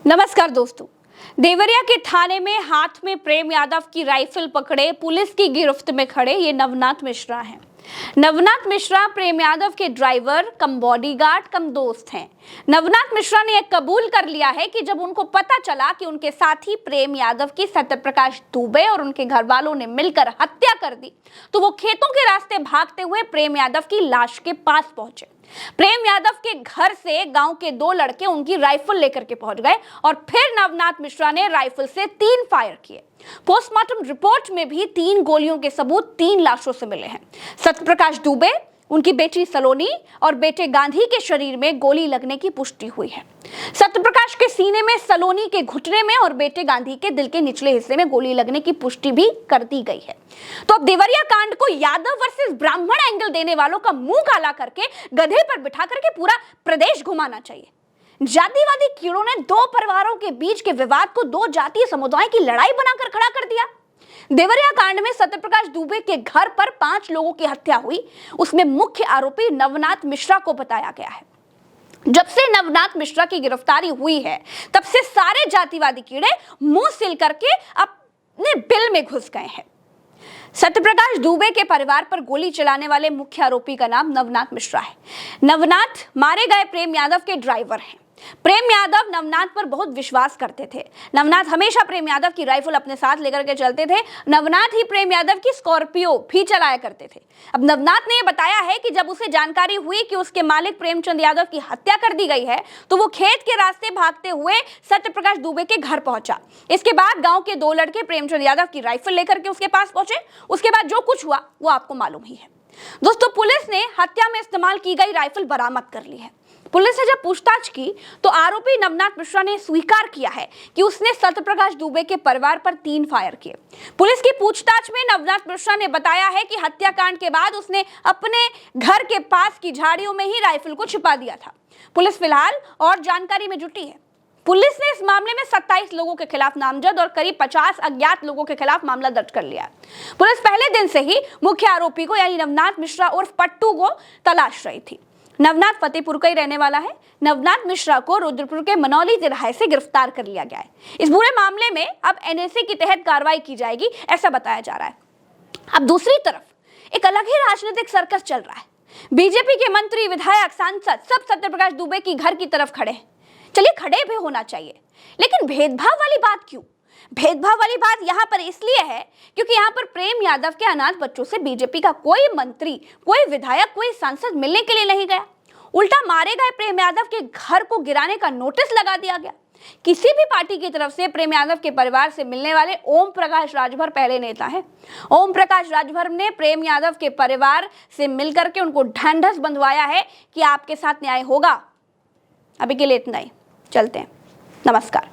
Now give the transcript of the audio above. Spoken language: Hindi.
नमस्कार दोस्तों। देवरिया के थाने में हाथ में प्रेम यादव की राइफल पकड़े पुलिस की गिरफ्त में खड़े ये नवनाथ मिश्रा हैं। नवनाथ मिश्रा प्रेम यादव के ड्राइवर कम बॉडीगार्ड कम दोस्त हैं। नवनाथ मिश्रा ने यह कबूल कर लिया है कि जब उनको पता चला कि उनके साथी प्रेम यादव की सत्यप्रकाश दुबे और उनके घर वालों ने मिलकर हत्या कर दी, तो वो खेतों के रास्ते भागते हुए प्रेम यादव की लाश के पास पहुंचे। प्रेम यादव के घर से गांव के 2 लड़के उनकी राइफल लेकर के पहुंच गए और फिर नवनाथ मिश्रा ने राइफल से 3 फायर किए। पोस्टमार्टम रिपोर्ट में भी 3 गोलियों के सबूत 3 लाशों से मिले हैं। सत्यप्रकाश दुबे, उनकी बेटी सलोनी और बेटे गांधी के शरीर में गोली लगने की पुष्टि हुई है। सत्यप्रकाश के सीने में, सलोनी के घुटने में और बेटे गांधी के दिल के निचले हिस्से में गोली लगने की पुष्टि भी कर दी गई है। तो अब देवरिया कांड को यादव वर्सेस ब्राह्मण एंगल देने वालों का मुंह काला करके गधे पर बिठा करके पूरा प्रदेश घुमाना चाहिए। जातिवादी कीड़ों ने 2 परिवारों के बीच के विवाद को 2 जातीय समुदाय की लड़ाई बनाकर खड़ा कर दिया। देवरिया कांड में सत्यप्रकाश दुबे के घर पर 5 लोगों की हत्या हुई, उसमें मुख्य आरोपी नवनाथ मिश्रा को बताया गया है। जब से नवनाथ मिश्रा की गिरफ्तारी हुई है, तब से सारे जातिवादी कीड़े मुंह सिल करके अपने बिल में घुस गए हैं। सत्यप्रकाश दुबे के परिवार पर गोली चलाने वाले मुख्य आरोपी का नाम नवनाथ मिश्रा है। नवनाथ मारे गए प्रेम यादव के ड्राइवर हैं। प्रेम यादव नवनाथ पर बहुत विश्वास करते थे। नवनाथ हमेशा प्रेम यादव की राइफल अपने साथ लेकर के चलते थे। नवनाथ ही प्रेम यादव की स्कॉर्पियो भी चलाया करते थे। अब नवनाथ ने यह बताया है कि जब उसे जानकारी हुई कि उसके मालिक प्रेमचंद यादव की हत्या कर दी गई है, तो वो खेत के रास्ते भागते हुए सत्यप्रकाश दुबे के घर पहुंचा। इसके बाद गांव के 2 लड़के प्रेमचंद यादव की राइफल लेकर के उसके पास पहुंचे। उसके बाद जो कुछ हुआ वो आपको मालूम ही है। दोस्तों, पुलिस ने हत्या में इस्तेमाल की गई राइफल बरामद कर ली है। पुलिस ने जब पूछताछ की तो आरोपी नवनाथ मिश्रा ने स्वीकार किया है कि उसने सत्यप्रकाश दुबे के परिवार पर 3 फायर किए। पुलिस की पूछताछ में नवनाथ मिश्रा ने बताया है कि हत्याकांड के बाद उसने अपने घर के पास की झाड़ियों में ही राइफल को छिपा दिया था। पुलिस फिलहाल और जानकारी में जुटी है। पुलिस ने इस मामले में 27 लोगों के खिलाफ नामजद और करीब 50 अज्ञात लोगों के खिलाफ मामला दर्ज कर लिया है। पुलिस पहले दिन से ही मुख्य आरोपी को यानी नवनाथ मिश्रा उर्फ पट्टू को तलाश रही थी। नवनाथ फतेहपुर का ही रहने वाला है। नवनाथ मिश्रा को रुद्रपुर के मनौली जिला से गिरफ्तार कर लिया गया है। इस पूरे मामले में अब एनएसए के तहत कार्रवाई की जाएगी, ऐसा बताया जा रहा है। अब दूसरी तरफ एक अलग ही राजनीतिक सर्कस चल रहा है। बीजेपी के मंत्री, विधायक, सांसद सब सत्यप्रकाश दुबे की घर की तरफ खड़े हैं। चलिए, खड़े भी होना चाहिए, लेकिन भेदभाव वाली बात क्यों? भेदभाव वाली बात यहां पर इसलिए है क्योंकि यहां पर प्रेम यादव के अनाथ बच्चों से बीजेपी का कोई मंत्री, कोई विधायक, कोई सांसद मिलने के लिए नहीं गया। उल्टा मारे गए प्रेम यादव के घर को गिराने का नोटिस लगा दिया गया। किसी भी पार्टी की तरफ से प्रेम यादव के परिवार से मिलने वाले ओम प्रकाश राजभर पहले नेता हैं। ओम प्रकाश राजभर ने प्रेम यादव के परिवार से मिलकर के उनको ढंढस बंधवाया है कि आपके साथ न्याय होगा। अभी के लिए इतना ही, चलते हैं। नमस्कार।